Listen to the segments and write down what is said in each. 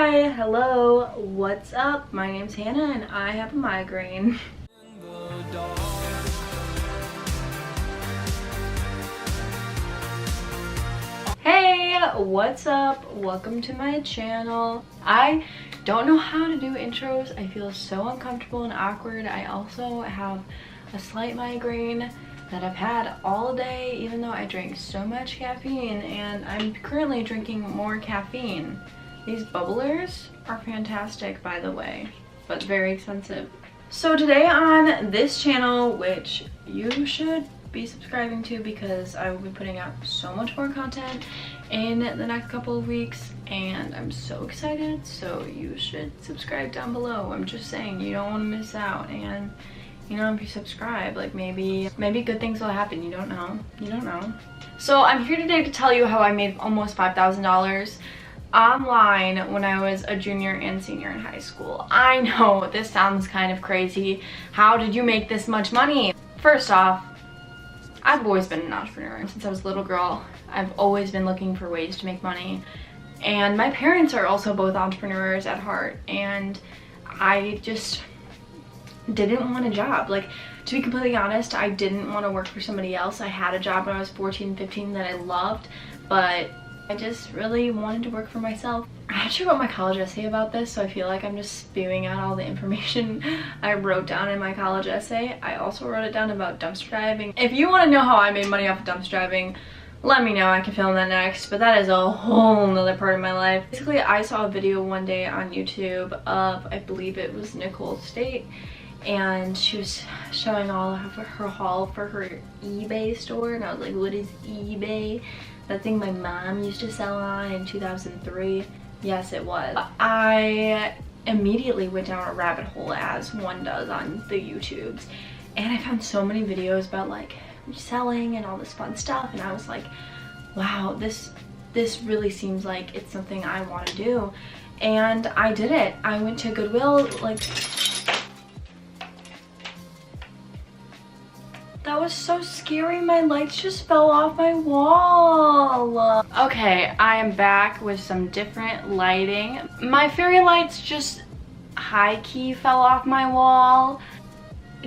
Hi, hello, what's up? My name's Hannah and I have a migraine. Hey, what's up? Welcome to my channel. I don't know how to do intros. I feel so uncomfortable and awkward. I also have a slight migraine that I've had all day, even though I drank so much caffeine, and I'm currently drinking more caffeine. These bubblers are fantastic, by the way, but very expensive. So today on this channel, which you should be subscribing to because I will be putting out so much more content in the next couple of weeks, and I'm so excited, so you should subscribe down below. I'm just saying, you don't want to miss out. And you know, if you subscribe, like maybe good things will happen. You don't know. So I'm here today to tell you how I made almost $5,000 online when I was a junior and senior in high school. I know this sounds kind of crazy. How did you make this much money? First off, I've always been an entrepreneur. Since I was a little girl, I've always been looking for ways to make money. And my parents are also both entrepreneurs at heart, and I just didn't want a job. Like, to be completely honest, I didn't want to work for somebody else. I had a job when I was 14, 15 that I loved, but I just really wanted to work for myself. I actually wrote my college essay about this, so I feel like I'm just spewing out all the information I wrote down in my college essay. I also wrote it down about dumpster diving. If you want to know how I made money off of dumpster diving, let me know. I can film that next, but that is a whole nother part of my life. Basically, I saw a video one day on YouTube of, I believe it was Nicole State, and she was showing all of her haul for her eBay store, and I was like, what is eBay? That thing my mom used to sell on in 2003. Yes, it was. I immediately went down a rabbit hole, as one does on the YouTubes, and I found so many videos about like reselling and all this fun stuff, and I was like, wow, this really seems like it's something I want to do. And I did it. I went to Goodwill, like, that was so scary. My lights just fell off my wall. Okay, I am back with some different lighting. My fairy lights just high-key fell off my wall.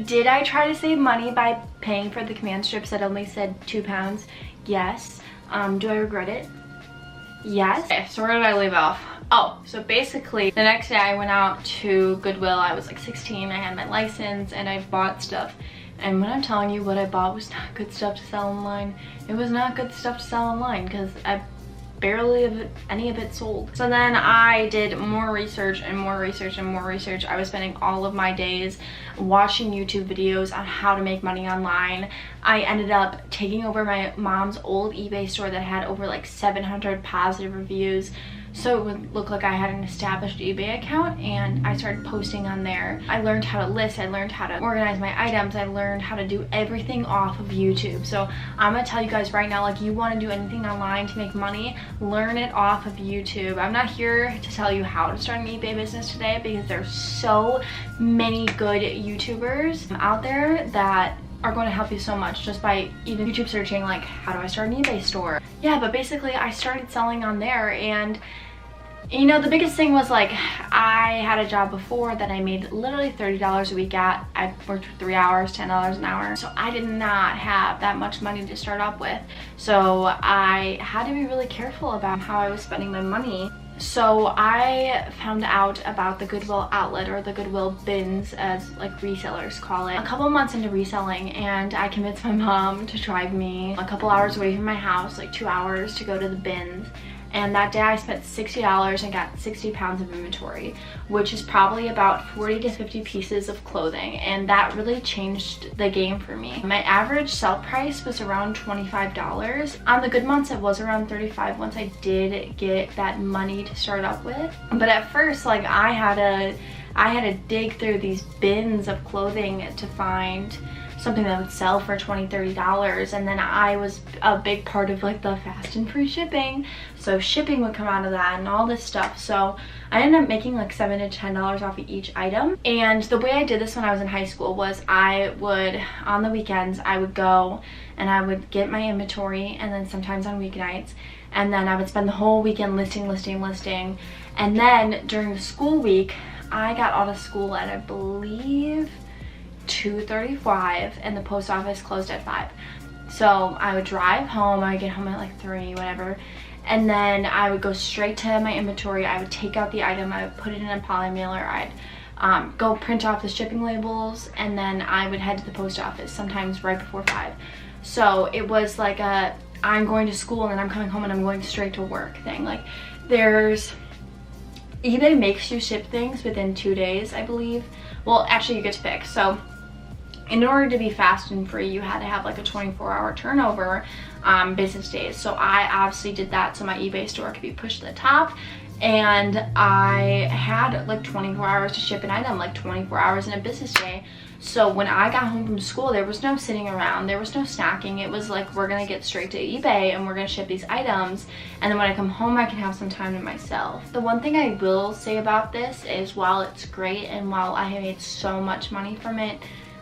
Did I try to save money by paying for the command strips that only said £2? Yes. Do I regret it? Yes. Okay, so where did I leave off? Oh, so basically the next day I went out to Goodwill. I was like 16, I had my license, and I bought stuff. And when I'm telling you what I bought was not good stuff to sell online, it was not good stuff to sell online because I barely have any of it sold. So then I did more research and more research and more research. I was spending all of my days watching YouTube videos on how to make money online. I ended up taking over my mom's old eBay store that had over like 700 positive reviews, so it would look like I had an established eBay account, and I started posting on there. I learned how to list, I learned how to organize my items, I learned how to do everything off of YouTube. So I'm gonna tell you guys right now, like, you want to do anything online to make money, learn it off of YouTube. I'm not here to tell you how to start an eBay business today, because there's so many good YouTubers out there that are going to help you so much just by even YouTube searching like, how do I start an eBay store? Yeah, but basically I started selling on there, and you know, the biggest thing was like, I had a job before that I made literally $30 a week at. I worked for 3 hours, $10 an hour. So I did not have that much money to start up with. So I had to be really careful about how I was spending my money. So I found out about the Goodwill outlet, or the Goodwill bins as like resellers call it, a couple months into reselling, and I convinced my mom to drive me a couple hours away from my house, like 2 hours, to go to the bins. And that day I spent $60 and got 60 pounds of inventory, which is probably about 40 to 50 pieces of clothing, and that really changed the game for me. My average sell price was around $25. On the good months it was around $35 once I did get that money to start up with. But at first, like, I had to dig through these bins of clothing to find something that would sell for $20, $30, and then I was a big part of like the fast and free shipping, so shipping would come out of that and all this stuff. So I ended up making like $7 to $10 off of each item. And the way I did this when I was in high school was, I would, on the weekends, I would go and I would get my inventory, and then sometimes on weeknights and then I would spend the whole weekend listing. And then during the school week, I got out of school at, I believe, 2:35, and the post office closed at 5. So I would drive home, I would get home at like 3, whatever, and then I would go straight to my inventory. I would take out the item, I would put it in a poly mailer, I'd go print off the shipping labels, and then I would head to the post office, sometimes right before 5. So it was like a, I'm going to school and then I'm coming home and I'm going straight to work thing. Like, eBay makes you ship things within 2 days, I believe. Well, actually you get to pick. So in order to be fast and free, you had to have like a 24-hour turnover business days. So I obviously did that so my eBay store could be pushed to the top, and I had like 24 hours to ship an item, like 24 hours in a business day. So when I got home from school, there was no sitting around, there was no snacking. It was like, we're gonna get straight to eBay and we're gonna ship these items, and then when I come home I can have some time to myself. The one thing I will say about this is, while it's great and while I have made so much money from it,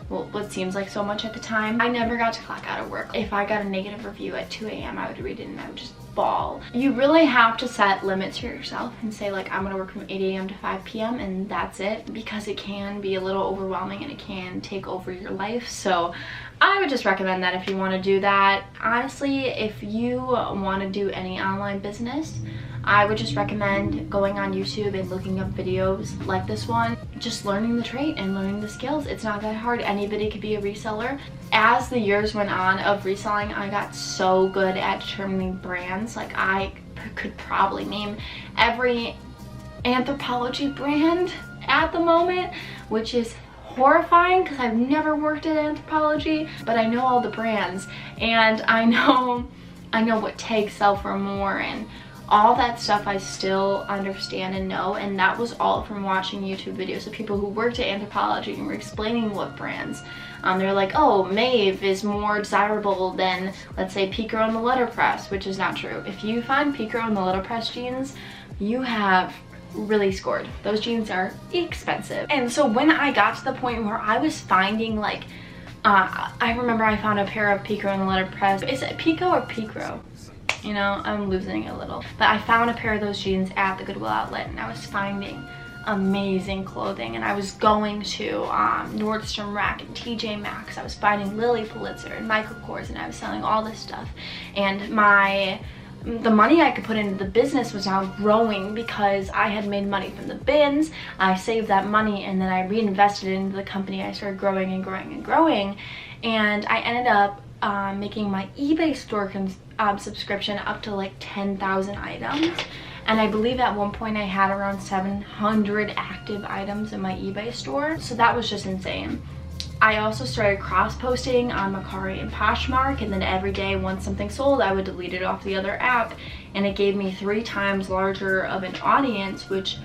well, what seems like so much at the time, I never got to clock out of work. If I got a negative review at 2 a.m. I would read it and I would just bawl. You really have to set limits for yourself and say, like, I'm gonna work from 8 a.m. to 5 p.m. and that's it, because it can be a little overwhelming and it can take over your life. So I would just recommend that if you want to do that. Honestly, if you want to do any online business, I would just recommend going on YouTube and looking up videos like this one, just learning the trade and learning the skills. It's not that hard. Anybody could be a reseller. As the years went on of reselling, I got so good at determining brands. Like, I could probably name every Anthropologie brand at the moment, which is horrifying because I've never worked at Anthropologie, but I know all the brands, and I know what tags sell for more, and all that stuff I still understand and know, and that was all from watching YouTube videos of people who worked at Anthropologie and were explaining what brands. They're like, oh, Maeve is more desirable than, let's say, Pico on the letterpress, which is not true. If you find Pico on the letterpress jeans, you have really scored. Those jeans are expensive. And so when I got to the point where I was finding, like, I remember I found a pair of Pico on the letterpress. Is it Pico or Pico? You know, I'm losing it a little. But I found a pair of those jeans at the Goodwill outlet, and I was finding amazing clothing, and I was going to Nordstrom Rack and TJ Maxx. I was finding Lily Pulitzer and Michael Kors, and I was selling all this stuff. And the money I could put into the business was now growing because I had made money from the bins. I saved that money and then I reinvested it into the company. I started growing and growing and growing, and I ended up making my eBay store subscription up to like 10,000 items. And I believe at one point I had around 700 active items in my eBay store. So that was just insane. I also started cross-posting on Mercari and Poshmark, and then every day once something sold, I would delete it off the other app, and it gave me 3 times larger of an audience, which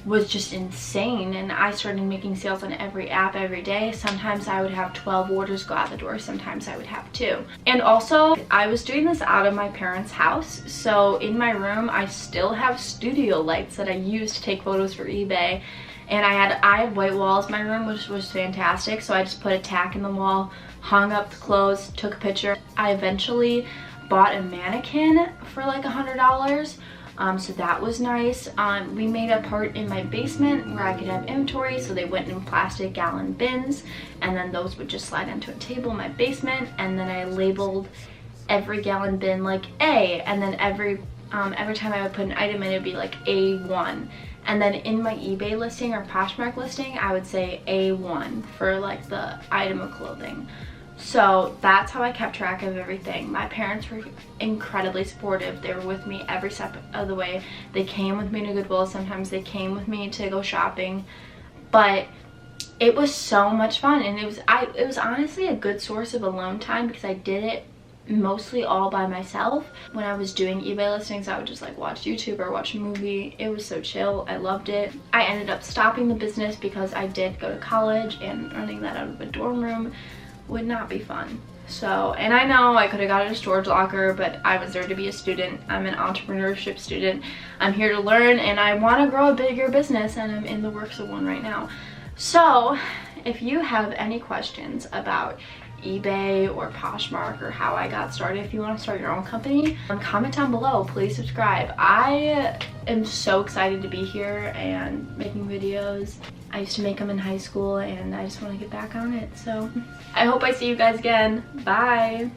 was just insane. And I started making sales on every app every day. Sometimes I would have 12 orders go out the door, sometimes I would have 2. And also, I was doing this out of my parents' house, so in my room I still have studio lights that I use to take photos for eBay. And I had white walls in my room, which was fantastic, so I just put a tack in the wall, hung up the clothes, took a picture. I eventually bought a mannequin for like $100. So that was nice. We made a part in my basement where I could have inventory, so they went in plastic gallon bins, and then those would just slide onto a table in my basement, and then I labeled every gallon bin like A, and then every time I would put an item in, it would be like A1. And then in my eBay listing or Poshmark listing, I would say A1 for like the item of clothing. So that's how I kept track of everything. My parents were incredibly supportive. They were with me every step of the way. They came with me to Goodwill. Sometimes they came with me to go shopping. But it was so much fun, and it was honestly a good source of alone time because I did it mostly all by myself. When I was doing eBay listings, I would just like watch YouTube or watch a movie. It was so chill. I loved it. I ended up stopping the business because I did go to college, and running that out of a dorm room would not be fun. So, and I know I could have got a storage locker, but I was there to be a student. I'm an entrepreneurship student. I'm here to learn, and I want to grow a bigger business, and I'm in the works of one right now. So if you have any questions about eBay or Poshmark or how I got started. If you want to start your own company, comment down below. Please subscribe. I am so excited to be here and making videos. I used to make them in high school and I just want to get back on it. So I hope I see you guys again. Bye.